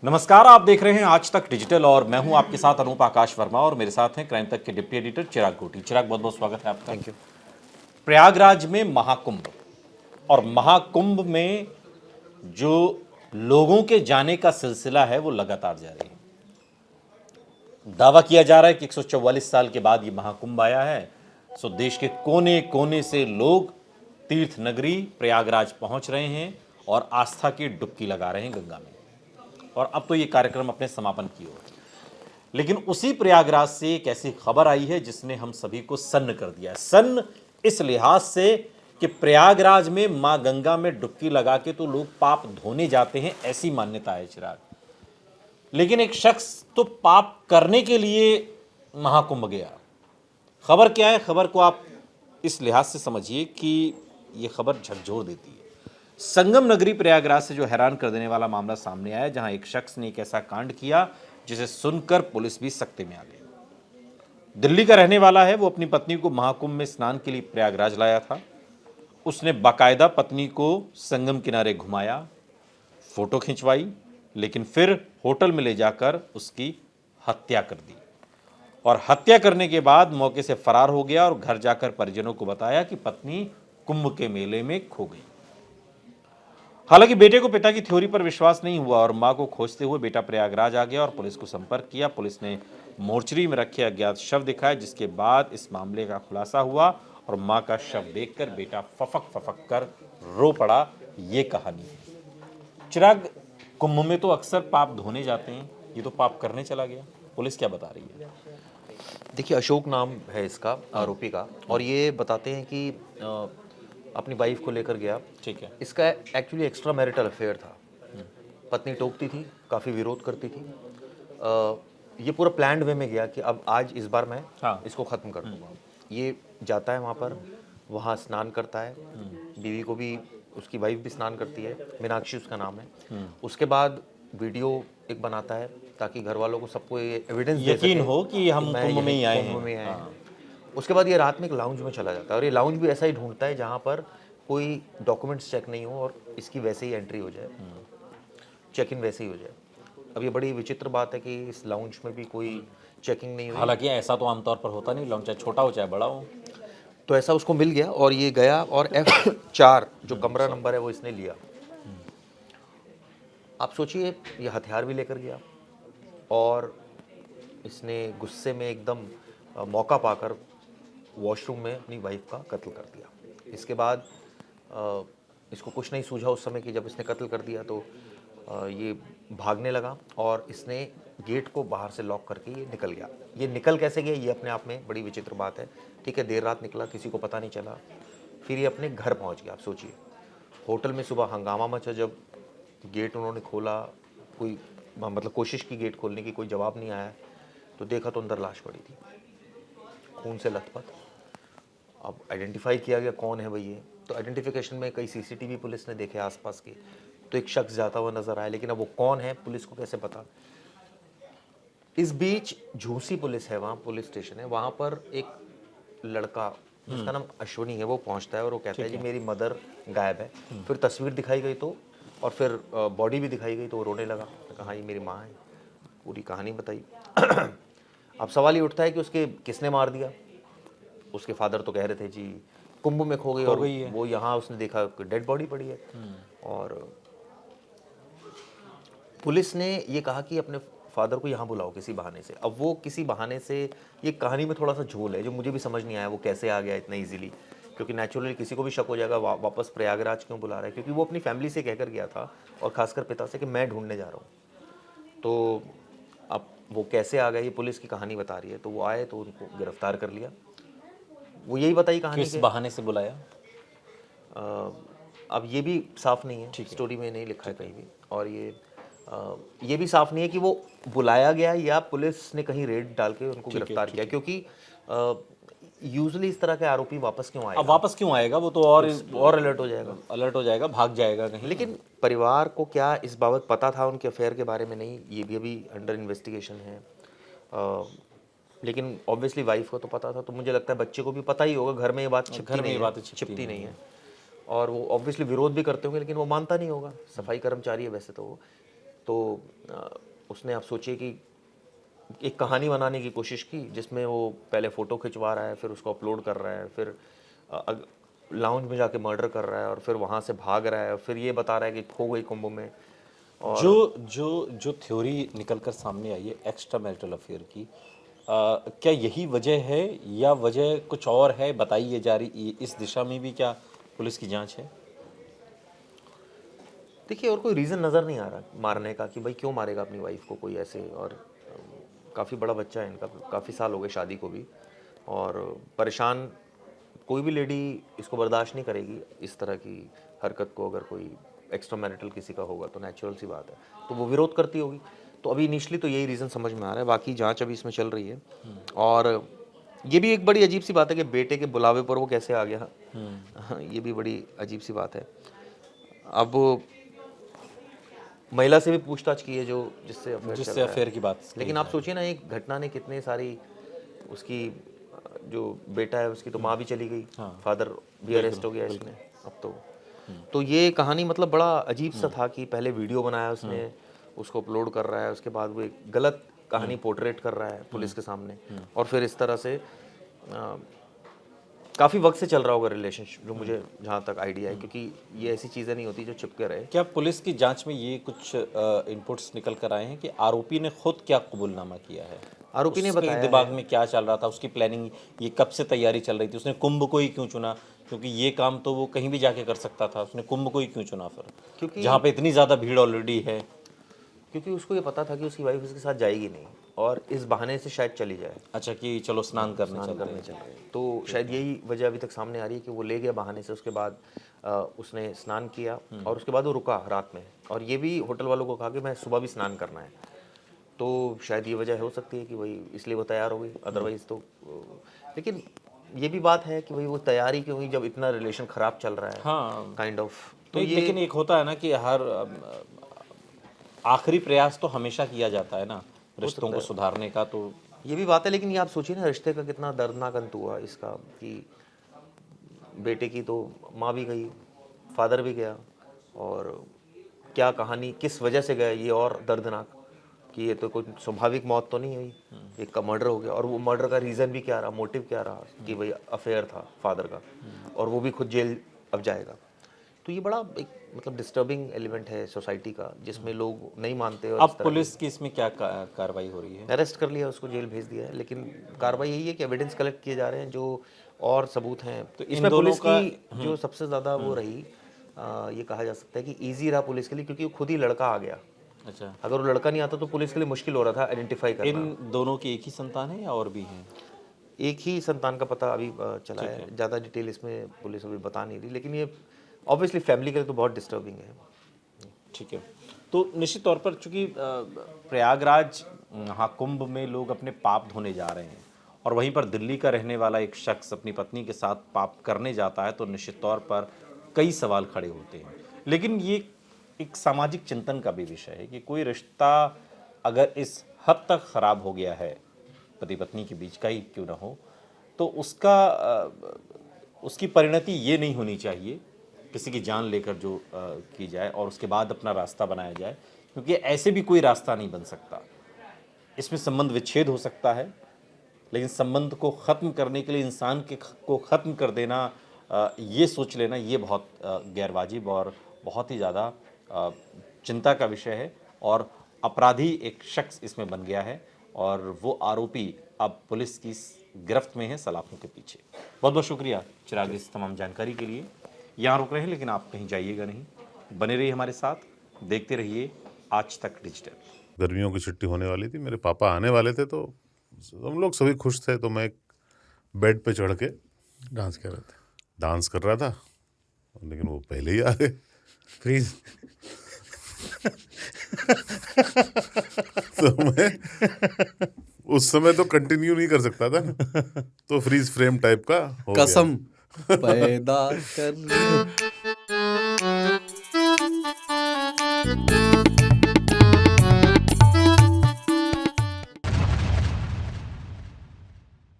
नमस्कार, आप देख रहे हैं आज तक डिजिटल और मैं हूं आपके साथ अनूप आकाश वर्मा और मेरे साथ हैं क्राइम तक के डिप्टी एडिटर चिराग कोटी। चिराग, बहुत बहुत स्वागत है आपका। Thank you. प्रयागराज में महाकुंभ और महाकुंभ में जो लोगों के जाने का सिलसिला है वो लगातार जारी है। दावा किया जा रहा है कि 144 साल के बाद ये महाकुंभ आया है। सो देश के कोने कोने से लोग तीर्थ नगरी प्रयागराज पहुंच रहे हैं और आस्था की डुबकी लगा रहे हैं गंगा में। और अब तो ये कार्यक्रम अपने समापन की ओर है। लेकिन उसी प्रयागराज से एक ऐसी खबर आई है जिसने हम सभी को सन्न कर दिया है। सन्न इस लिहाज से कि प्रयागराज में मां गंगा में डुबकी लगा के तो लोग पाप धोने जाते हैं, ऐसी मान्यता है चिराग। लेकिन एक शख्स तो पाप करने के लिए महाकुंभ गया। खबर क्या है? खबर को आप इस लिहाज से समझिए कि यह खबर झकझोर देती है। संगम नगरी प्रयागराज से जो हैरान कर देने वाला मामला सामने आया, जहां एक शख्स ने एक ऐसा कांड किया जिसे सुनकर पुलिस भी सकते में आ गई। दिल्ली का रहने वाला है। वो अपनी पत्नी को महाकुंभ में स्नान के लिए प्रयागराज लाया था। उसने बाकायदा पत्नी को संगम किनारे घुमाया, फोटो खिंचवाई, लेकिन फिर होटल में ले जाकर उसकी हत्या कर दी और हत्या करने के बाद मौके से फरार हो गया और घर जाकर परिजनों को बताया कि पत्नी कुंभ के मेले में खो गई। हालांकि बेटे को पिता की थ्योरी पर विश्वास नहीं हुआ और मां को खोजते हुए बेटा प्रयागराज आ गया और पुलिस को संपर्क किया। पुलिस ने मोर्चरी में रखे अज्ञात शव दिखाए, जिसके बाद इस मामले का खुलासा हुआ और मां का शव देखकर बेटा फफक फफक कर रो पड़ा। ये कहानी है। चिराग, कुंभ में तो अक्सर पाप धोने जाते हैं, ये तो पाप करने चला गया। पुलिस क्या बता रही है? देखिए, अशोक नाम है इसका आरोपी का, और ये बताते हैं कि अपनी वाइफ को लेकर गया। ठीक है। इसका एक्चुअली एक्स्ट्रा मैरिटल अफेयर था। पत्नी टोकती थी, काफ़ी विरोध करती थी। ये पूरा प्लान्ड वे में गया कि अब आज इस बार मैं इसको ख़त्म कर दूंगा। ये जाता है वहाँ पर, वहाँ स्नान करता है। बीवी को भी, उसकी वाइफ भी स्नान करती है, मीनाक्षी उसका नाम है। उसके बाद वीडियो एक बनाता है ताकि घर वालों को, सबको ये एविडेंस यकीन हो कि हम कुंभ में ही आए हैं। उसके बाद ये रात में एक लाउंज में चला जाता है और ये लाउंज भी ऐसा ही ढूंढता है जहाँ पर कोई डॉक्यूमेंट्स चेक नहीं हो और इसकी वैसे ही एंट्री हो जाए, चेक इन वैसे ही हो जाए। अब ये बड़ी विचित्र बात है कि इस लाउंज में भी कोई चेकिंग नहीं हुई। हालांकि ऐसा तो आमतौर पर होता नहीं, लाउंज चाहे छोटा हो चाहे बड़ा हो। तो ऐसा उसको मिल गया और ये गया और F4 जो कमरा नंबर है वो इसने लिया। आप सोचिए, ये हथियार भी लेकर गया और इसने गुस्से में एकदम मौका पाकर वॉशरूम में अपनी वाइफ का कत्ल कर दिया। इसके बाद इसको कुछ नहीं सूझा उस समय कि जब इसने कत्ल कर दिया तो ये भागने लगा और इसने गेट को बाहर से लॉक करके ये निकल गया। ये निकल कैसे गया, ये अपने आप में बड़ी विचित्र बात है। ठीक है, देर रात निकला, किसी को पता नहीं चला, फिर ये अपने घर पहुंच गया। आप सोचिए, होटल में सुबह हंगामा मचा, जब गेट उन्होंने खोला, कोई मतलब कोशिश की गेट खोलने की, कोई जवाब नहीं आया, तो देखा तो अंदर लाश पड़ी थी, खून से लथपथ। अब आइडेंटिफाई किया गया कौन है भाई ये, तो आइडेंटिफिकेशन में कई सीसीटीवी पुलिस ने देखे आसपास के, तो एक शख्स जाता हुआ नजर आया, लेकिन अब वो कौन है पुलिस को कैसे पता। इस बीच झूसी पुलिस है, वहाँ पुलिस स्टेशन है, वहाँ पर एक लड़का जिसका नाम अश्वनी है वो पहुँचता है और वो कहता है जी मेरी मदर गायब है। फिर तस्वीर दिखाई गई तो, और फिर बॉडी भी दिखाई गई तो वो रोने लगा, कहा ये मेरी माँ है, पूरी कहानी बताई। अब सवाल ये उठता है कि उसके किसने मार दिया। उसके फादर तो कह रहे थे जी कुंभ में खो गई और वो यहाँ उसने देखा डेड बॉडी पड़ी है। और पुलिस ने ये कहा कि अपने फादर को यहाँ बुलाओ किसी बहाने से। अब वो किसी बहाने से, ये कहानी में थोड़ा सा झोल है जो मुझे भी समझ नहीं आया वो कैसे आ गया इतना इजीली, क्योंकि नेचुरली किसी को भी शक हो जाएगा वापस प्रयागराज क्यों बुला रहा है, क्योंकि वो अपनी फैमिली से कहकर गया था और खासकर पिता से कि मैं ढूंढने जा रहा हूँ। तो अब वो कैसे आ गए ये पुलिस की कहानी बता रही है। तो वो आए तो उनको गिरफ्तार कर लिया। वो यही बताई कहानी किस बहाने से बुलाया? अब ये भी साफ नहीं है, स्टोरी में नहीं लिखा है कहीं भी। और ये भी साफ नहीं है कि वो बुलाया गया या पुलिस ने कहीं रेड डाल के उनको गिरफ्तार किया, क्योंकि यूजुअली इस तरह के आरोपी वापस क्यों आएगा। अब वापस क्यों आएगा? वो तो और अलर्ट हो जाएगा, भाग जाएगा कहीं। लेकिन परिवार को क्या इस बाबत पता था उनके अफेयर के बारे में? नहीं, ये भी अभी अंडर इन्वेस्टिगेशन है। लेकिन ऑब्वियसली वाइफ को तो पता था, तो मुझे लगता है बच्चे को भी पता ही होगा। घर में ये बात छिपती नहीं है और वो ऑब्वियसली विरोध भी करते होंगे, लेकिन वो मानता नहीं होगा। सफाई कर्मचारी है वैसे तो वो। तो उसने आप सोचिए कि एक कहानी बनाने की कोशिश की जिसमें वो पहले फ़ोटो खिंचवा रहा है, फिर उसको अपलोड कर रहा है, फिर लाउंज में जाके मर्डर कर रहा है और फिर वहाँ से भाग रहा है, फिर ये बता रहा है कि खो गई कुंभ में। और जो थ्योरी निकल कर सामने आई है एक्स्ट्रा मैरिटल अफेयर की, क्या यही वजह है या वजह कुछ और है बताई ये जा रही, इस दिशा में भी क्या पुलिस की जांच है? देखिए, और कोई रीज़न नज़र नहीं आ रहा मारने का कि भाई क्यों मारेगा अपनी वाइफ को कोई ऐसे। और काफ़ी बड़ा बच्चा है इनका, काफ़ी साल हो गए शादी को भी, और परेशान कोई भी लेडी इसको बर्दाश्त नहीं करेगी इस तरह की हरकत को। अगर कोई एक्स्ट्रा मैरिटल किसी का होगा तो नेचुरल सी बात है, तो वो विरोध करती होगी। तो अभी इनिशली तो यही रीज़न समझ में आ रहा है, बाकी जांच अभी इसमें चल रही है। और ये भी एक बड़ी अजीब सी बात है कि बेटे के बुलावे पर वो कैसे आ गया। हाँ, ये भी बड़ी अजीब सी बात है। अब महिला से भी पूछताछ की है जो जिससे अफेयर की बात, लेकिन आप सोचिए ना, एक घटना ने कितने सारी, उसकी जो बेटा है उसकी तो माँ भी चली गई, फादर भी अरेस्ट हो गया इसमें अब तो ये कहानी मतलब बड़ा अजीब सा था कि पहले वीडियो बनाया उसने, उसको अपलोड कर रहा है, उसके बाद वो एक गलत कहानी पोर्ट्रेट कर रहा है पुलिस के सामने, और फिर इस तरह से काफ़ी वक्त से चल रहा होगा रिलेशनशिप, जो मुझे जहाँ तक आइडिया है, क्योंकि ये ऐसी चीज़ें नहीं होती जो चिपके रहे। क्या पुलिस की जांच में ये कुछ इनपुट्स निकल कर आए हैं कि आरोपी ने खुद क्या कबूलनामा किया है? आरोपी ने बताया दिमाग में क्या चल रहा था, उसकी प्लानिंग, ये कब से तैयारी चल रही थी, उसने कुंभ को ही क्यों चुना? क्योंकि ये काम तो वो कहीं भी जाके कर सकता था, उसने कुंभ को ही क्यों चुना फिर, क्योंकि जहाँ पे इतनी ज़्यादा भीड़ ऑलरेडी है? क्योंकि उसको ये पता था कि उसकी वाइफ उसके साथ जाएगी नहीं, और इस बहाने से शायद चली जाए। अच्छा, कि चलो स्नान करने चल रहे हैं, तो शायद यही वजह अभी तक सामने आ रही है कि वो ले गया बहाने से। उसके बाद उसने स्नान किया और उसके बाद वो रुका रात में, और ये भी होटल वालों को कहा कि मैं सुबह भी स्नान करना है। तो शायद ये वजह हो सकती है कि भाई इसलिए वो तैयार हो गई, अदरवाइज तो। लेकिन ये भी बात है कि भाई वो तैयारी क्यों हुई जब इतना रिलेशन खराब चल रहा है। हाँ, काइंड ऑफ। तो लेकिन एक होता है ना कि हर आखिरी प्रयास तो हमेशा किया जाता है ना रिश्तों को सुधारने का, तो ये भी बात है। लेकिन ये आप सोचिए ना, रिश्ते का कितना दर्दनाक अंत हुआ इसका, कि बेटे की तो माँ भी गई, फादर भी गया, और क्या कहानी किस वजह से गया ये और दर्दनाक, कि ये तो कोई स्वाभाविक मौत तो नहीं हुई, एक का मर्डर हो गया। और वो मर्डर का रीज़न भी क्या रहा, मोटिव क्या रहा, कि भाई अफेयर था फादर का, और वो भी खुद जेल अब जाएगा। तो ये बड़ा एक मतलब डिस्टर्बिंग एलिमेंट है सोसाइटी का, जिसमें लोग नहीं मानते। और अब पुलिस की इसमें क्या कार्रवाई हो रही है? अरेस्ट कर लिया, उसको जेल भेज दिया है, लेकिन कार्रवाई यही है कि एविडेंस कलेक्ट किए जा रहे हैं, जो और सबूत हैं। तो इसमें पुलिस की जो सबसे ज़्यादा वो रही, ये कहा जा सकता है कि ईजी रहा पुलिस के लिए, क्योंकि खुद ही लड़का आ गया। अच्छा, अगर वो लड़का नहीं आता तो पुलिस के लिए मुश्किल हो रहा था आइडेंटिफाई करना। इन दोनों की एक ही संतान है या और भी हैं? एक ही संतान का पता अभी चला है, ज़्यादा डिटेल इसमें पुलिस अभी बता नहीं रही, लेकिन ये ऑब्वियसली फैमिली के लिए तो बहुत डिस्टर्बिंग है। ठीक है, तो निश्चित तौर पर चूंकि प्रयागराज महाकुंभ में लोग अपने पाप धोने जा रहे हैं, और वहीं पर दिल्ली का रहने वाला एक शख्स अपनी पत्नी के साथ पाप करने जाता है, तो निश्चित तौर पर कई सवाल खड़े होते हैं। लेकिन ये एक सामाजिक चिंतन का भी विषय है कि कोई रिश्ता अगर इस हद तक ख़राब हो गया है, पति पत्नी के बीच का ही क्यों ना हो, तो उसकी परिणति ये नहीं होनी चाहिए किसी की जान लेकर जो की जाए और उसके बाद अपना रास्ता बनाया जाए, क्योंकि ऐसे भी कोई रास्ता नहीं बन सकता। इसमें संबंध विच्छेद हो सकता है, लेकिन संबंध को ख़त्म करने के लिए इंसान को ख़त्म कर देना, ये सोच लेना, ये बहुत गैरवाजिब और बहुत ही ज़्यादा चिंता का विषय है। और अपराधी एक शख्स इसमें बन गया है, और वो आरोपी अब पुलिस की गिरफ्त में है, सलाखों के पीछे। बहुत बहुत शुक्रिया चिराग इस तमाम जानकारी के लिए। यहाँ रुक रहे हैं, लेकिन आप कहीं जाइएगा नहीं, बने रहिए हमारे साथ, देखते रहिए आज तक डिजिटल। गर्मियों की छुट्टी होने वाली थी, मेरे पापा आने वाले थे, तो हम लोग सभी खुश थे। तो मैं एक बेड पे चढ़ के डांस कर रहा था, लेकिन वो पहले ही आ गए। फ्रीज। तो मैं उस समय तो कंटिन्यू नहीं कर सकता था ना, तो फ्रीज फ्रेम टाइप का हो गया। कसम पैदा कर